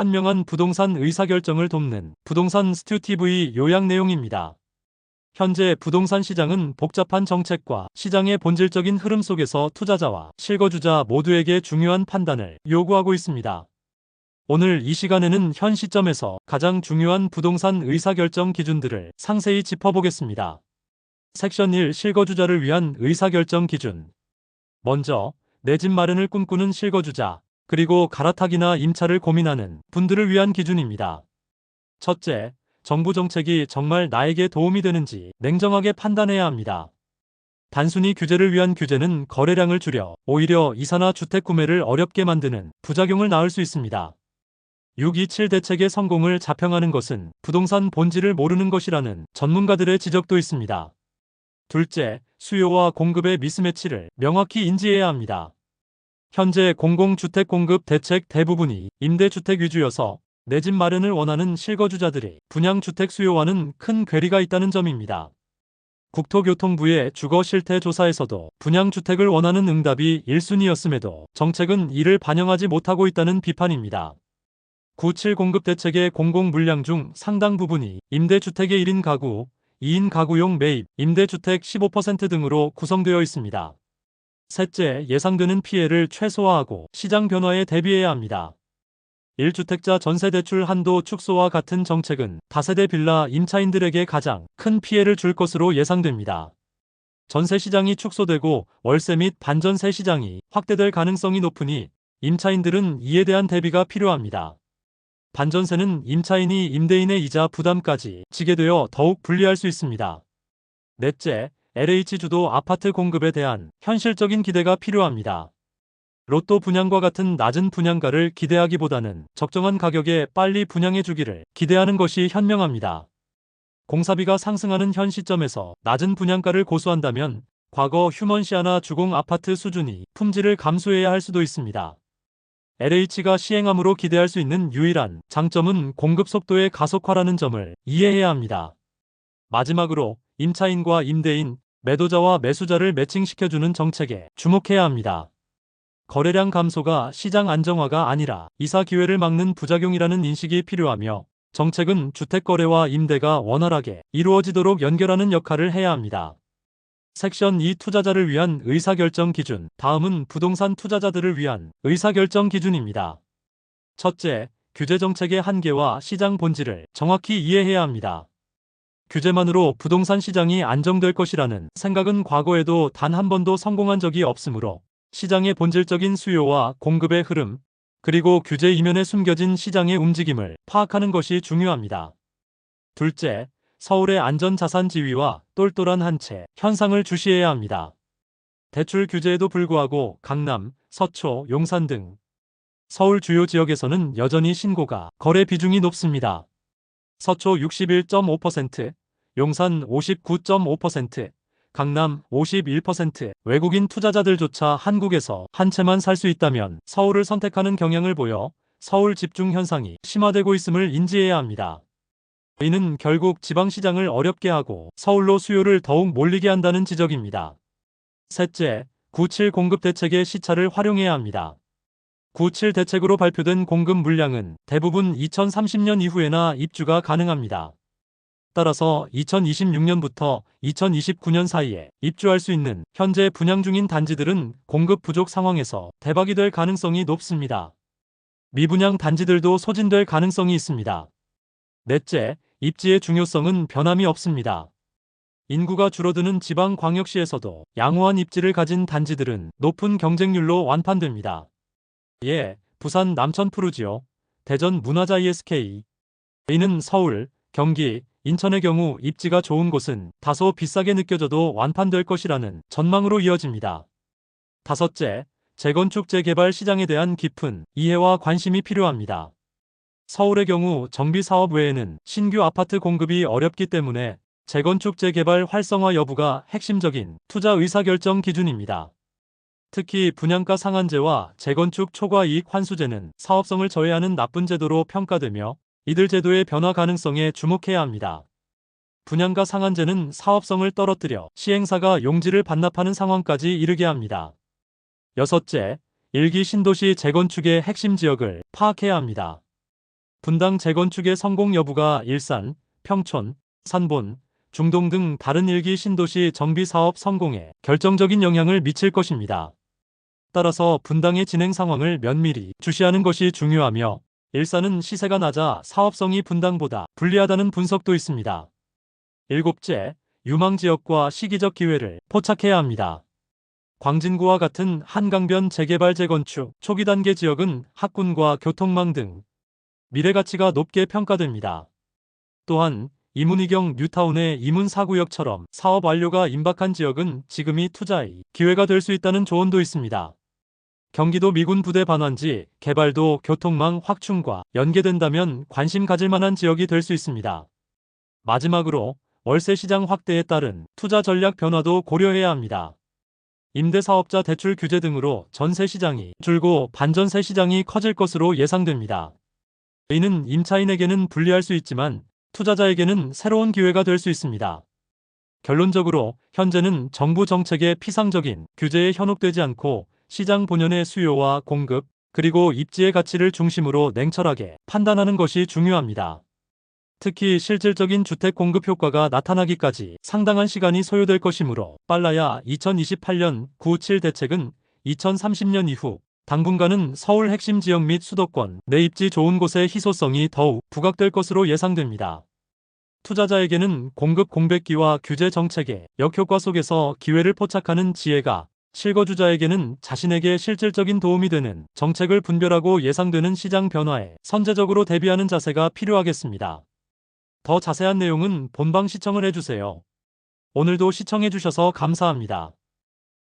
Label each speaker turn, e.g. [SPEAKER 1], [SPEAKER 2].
[SPEAKER 1] 현명한 부동산 의사결정을 돕는 부동산 스튜TV 요약 내용입니다. 현재 부동산 시장은 복잡한 정책과 시장의 본질적인 흐름 속에서 투자자와 실거주자 모두에게 중요한 판단을 요구하고 있습니다. 오늘 이 시간에는 현 시점에서 가장 중요한 부동산 의사결정 기준들을 상세히 짚어보겠습니다. 섹션 1 실거주자를 위한 의사결정 기준. 먼저 내 집 마련을 꿈꾸는 실거주자, 그리고 갈아타기나 임차를 고민하는 분들을 위한 기준입니다. 첫째, 정부 정책이 정말 나에게 도움이 되는지 냉정하게 판단해야 합니다. 단순히 규제를 위한 규제는 거래량을 줄여 오히려 이사나 주택 구매를 어렵게 만드는 부작용을 낳을 수 있습니다. 627 대책의 성공을 자평하는 것은 부동산 본질을 모르는 것이라는 전문가들의 지적도 있습니다. 둘째, 수요와 공급의 미스매치를 명확히 인지해야 합니다. 현재 공공주택 공급 대책 대부분이 임대주택 위주여서 내 집 마련을 원하는 실거주자들의 분양주택 수요와는 큰 괴리가 있다는 점입니다. 국토교통부의 주거실태조사에서도 분양주택을 원하는 응답이 1순위였음에도 정책은 이를 반영하지 못하고 있다는 비판입니다. 97 공급 대책의 공공물량 중 상당 부분이 임대주택의 1인 가구, 2인 가구용 매입, 임대주택 15% 등으로 구성되어 있습니다. 셋째, 예상되는 피해를 최소화하고 시장 변화에 대비해야 합니다. 1주택자 전세대출 한도 축소와 같은 정책은 다세대 빌라 임차인들에게 가장 큰 피해를 줄 것으로 예상됩니다. 전세 시장이 축소되고 월세 및 반전세 시장이 확대될 가능성이 높으니 임차인들은 이에 대한 대비가 필요합니다. 반전세는 임차인이 임대인의 이자 부담까지 지게 되어 더욱 불리할 수 있습니다. 넷째, LH 주도 아파트 공급에 대한 현실적인 기대가 필요합니다. 로또 분양과 같은 낮은 분양가를 기대하기보다는 적정한 가격에 빨리 분양해 주기를 기대하는 것이 현명합니다. 공사비가 상승하는 현 시점에서 낮은 분양가를 고수한다면 과거 휴먼시아나 주공 아파트 수준이 품질을 감수해야 할 수도 있습니다. LH가 시행함으로 기대할 수 있는 유일한 장점은 공급 속도의 가속화라는 점을 이해해야 합니다. 마지막으로 임차인과 임대인, 매도자와 매수자를 매칭시켜주는 정책에 주목해야 합니다. 거래량 감소가 시장 안정화가 아니라 이사 기회를 막는 부작용이라는 인식이 필요하며 정책은 주택 거래와 임대가 원활하게 이루어지도록 연결하는 역할을 해야 합니다. 섹션 2 투자자를 위한 의사결정 기준. 다음은 부동산 투자자들을 위한 의사결정 기준입니다. 첫째, 규제 정책의 한계와 시장 본질을 정확히 이해해야 합니다. 규제만으로 부동산 시장이 안정될 것이라는 생각은 과거에도 단 한 번도 성공한 적이 없으므로 시장의 본질적인 수요와 공급의 흐름, 그리고 규제 이면에 숨겨진 시장의 움직임을 파악하는 것이 중요합니다. 둘째, 서울의 안전자산 지위와 똘똘한 한 채 현상을 주시해야 합니다. 대출 규제에도 불구하고 강남, 서초, 용산 등 서울 주요 지역에서는 여전히 신고가 거래 비중이 높습니다. 서초 61.5%, 용산 59.5%, 강남 51%, 외국인 투자자들조차 한국에서 한 채만 살 수 있다면 서울을 선택하는 경향을 보여 서울 집중 현상이 심화되고 있음을 인지해야 합니다. 이는 결국 지방시장을 어렵게 하고 서울로 수요를 더욱 몰리게 한다는 지적입니다. 셋째, 97 공급 대책의 시차를 활용해야 합니다. 97 대책으로 발표된 공급 물량은 대부분 2030년 이후에나 입주가 가능합니다. 따라서 2026년부터 2029년 사이에 입주할 수 있는 현재 분양 중인 단지들은 공급 부족 상황에서 대박이 될 가능성이 높습니다. 미분양 단지들도 소진될 가능성이 있습니다. 넷째, 입지의 중요성은 변함이 없습니다. 인구가 줄어드는 지방광역시에서도 양호한 입지를 가진 단지들은 높은 경쟁률로 완판됩니다. 예, 부산 남천 푸르지오, 대전 문화자 ESK. 이는 서울, 경기, 인천의 경우 입지가 좋은 곳은 다소 비싸게 느껴져도 완판될 것이라는 전망으로 이어집니다. 다섯째, 재건축 재개발 시장에 대한 깊은 이해와 관심이 필요합니다. 서울의 경우 정비 사업 외에는 신규 아파트 공급이 어렵기 때문에 재건축 재개발 활성화 여부가 핵심적인 투자 의사결정 기준입니다. 특히 분양가 상한제와 재건축 초과이익 환수제는 사업성을 저해하는 나쁜 제도로 평가되며 이들 제도의 변화 가능성에 주목해야 합니다. 분양가 상한제는 사업성을 떨어뜨려 시행사가 용지를 반납하는 상황까지 이르게 합니다. 여섯째, 1기 신도시 재건축의 핵심 지역을 파악해야 합니다. 분당 재건축의 성공 여부가 일산, 평촌, 산본, 중동 등 다른 일기 신도시 정비 사업 성공에 결정적인 영향을 미칠 것입니다. 따라서 분당의 진행 상황을 면밀히 주시하는 것이 중요하며, 일산은 시세가 낮아 사업성이 분당보다 불리하다는 분석도 있습니다. 일곱째, 유망지역과 시기적 기회를 포착해야 합니다. 광진구와 같은 한강변 재개발 재건축 초기 단계 지역은 학군과 교통망 등 미래 가치가 높게 평가됩니다. 또한 이문이경 뉴타운의 이문 4구역처럼 사업 완료가 임박한 지역은 지금이 투자의 기회가 될 수 있다는 조언도 있습니다. 경기도 미군 부대 반환지 개발도 교통망 확충과 연계된다면 관심 가질 만한 지역이 될 수 있습니다. 마지막으로 월세 시장 확대에 따른 투자 전략 변화도 고려해야 합니다. 임대사업자 대출 규제 등으로 전세 시장이 줄고 반전세 시장이 커질 것으로 예상됩니다. 이는 임차인에게는 불리할 수 있지만 투자자에게는 새로운 기회가 될 수 있습니다. 결론적으로 현재는 정부 정책의 피상적인 규제에 현혹되지 않고 시장 본연의 수요와 공급, 그리고 입지의 가치를 중심으로 냉철하게 판단하는 것이 중요합니다. 특히 실질적인 주택 공급 효과가 나타나기까지 상당한 시간이 소요될 것이므로 빨라야 2028년 9.7 대책은 2030년 이후 당분간은 서울 핵심 지역 및 수도권 내 입지 좋은 곳의 희소성이 더욱 부각될 것으로 예상됩니다. 투자자에게는 공급 공백기와 규제 정책의 역효과 속에서 기회를 포착하는 지혜가, 실거주자에게는 자신에게 실질적인 도움이 되는 정책을 분별하고 예상되는 시장 변화에 선제적으로 대비하는 자세가 필요하겠습니다. 더 자세한 내용은 본방 시청을 해주세요. 오늘도 시청해주셔서 감사합니다.